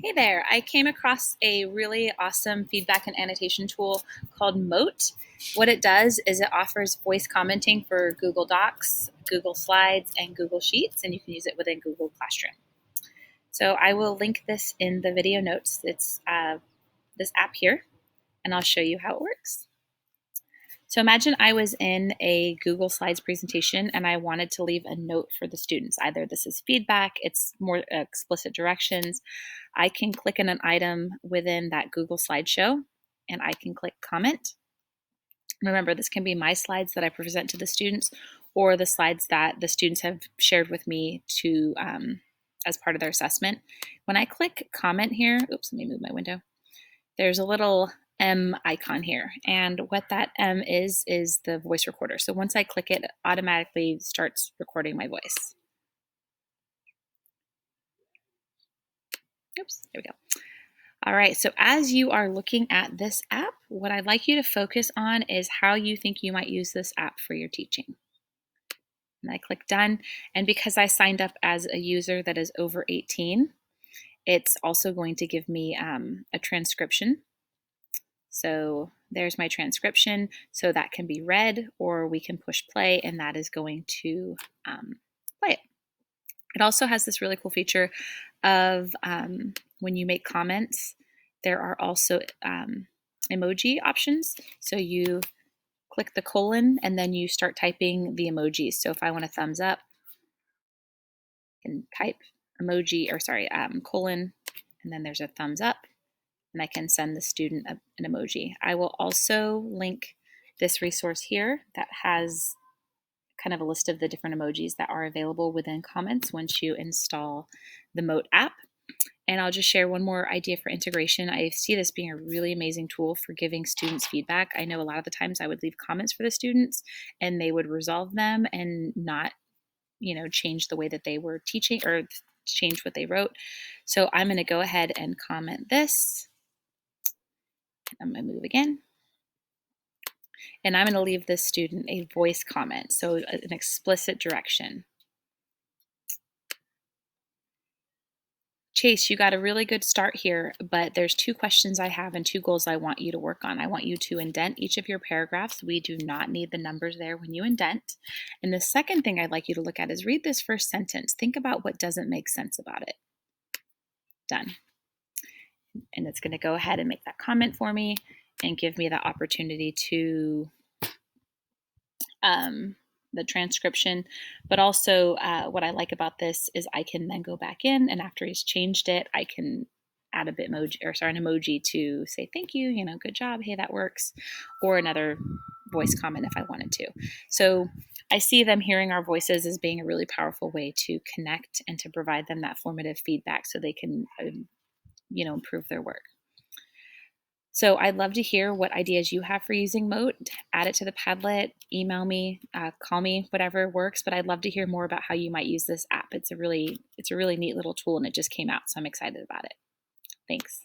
Hey there, I came across a really awesome feedback and annotation tool called Mote. What it does is it offers voice commenting for Google Docs, Google Slides, and Google Sheets, and you can use it within Google Classroom. So I will link this in the video notes. It's this app here, and I'll show you how it works. So imagine I was in a Google Slides presentation and I wanted to leave a note for the students. Either this is feedback, it's more explicit directions. I can click on an item within that Google slideshow and I can click comment. Remember, this can be my slides that I present to the students or the slides that the students have shared with me to as part of their assessment. When I click comment here, oops, let me move my window. There's a little M icon here, and what that M is the voice recorder. So once I click it, it automatically starts recording my voice. Oops, there we go. All right, so as you are looking at this app, what I'd like you to focus on is how you think you might use this app for your teaching. And I click done, and because I signed up as a user that is over 18, it's also going to give me a transcription. So there's my transcription, so that can be read or we can push play and that is going to play it. It also has this really cool feature of when you make comments, there are also emoji options. So you click the colon and then you start typing the emojis. So if I want a thumbs up, I can type emoji, or sorry, colon, and then there's a thumbs up. And I can send the student an emoji. I will also link this resource here that has kind of a list of the different emojis that are available within comments once you install the Mote app. And I'll just share one more idea for integration. I see this being a really amazing tool for giving students feedback. I know a lot of the times I would leave comments for the students and they would resolve them and not, change the way that they were teaching or change what they wrote. So I'm going to go ahead and comment this. I'm going to move again. And I'm going to leave this student a voice comment, so an explicit direction. Chase, you got a really good start here, but there's 2 questions I have and 2 goals I want you to work on. I want you to indent each of your paragraphs. We do not need the numbers there when you indent. And the second thing I'd like you to look at is read this first sentence. Think about what doesn't make sense about it. Done. And it's going to go ahead and make that comment for me and give me the opportunity to the transcription. But also what I like about this is I can then go back in, and after he's changed it, I can add a bitmoji, or sorry, an emoji to say thank you, good job, hey, that works, or another voice comment if I wanted to. So I see them hearing our voices as being a really powerful way to connect and to provide them that formative feedback so they can improve their work. So I'd love to hear what ideas you have for using Mote. Add it to the Padlet, email me, call me, whatever works. But I'd love to hear more about how you might use this app. It's a really neat little tool, and it just came out, so I'm excited about it. Thanks.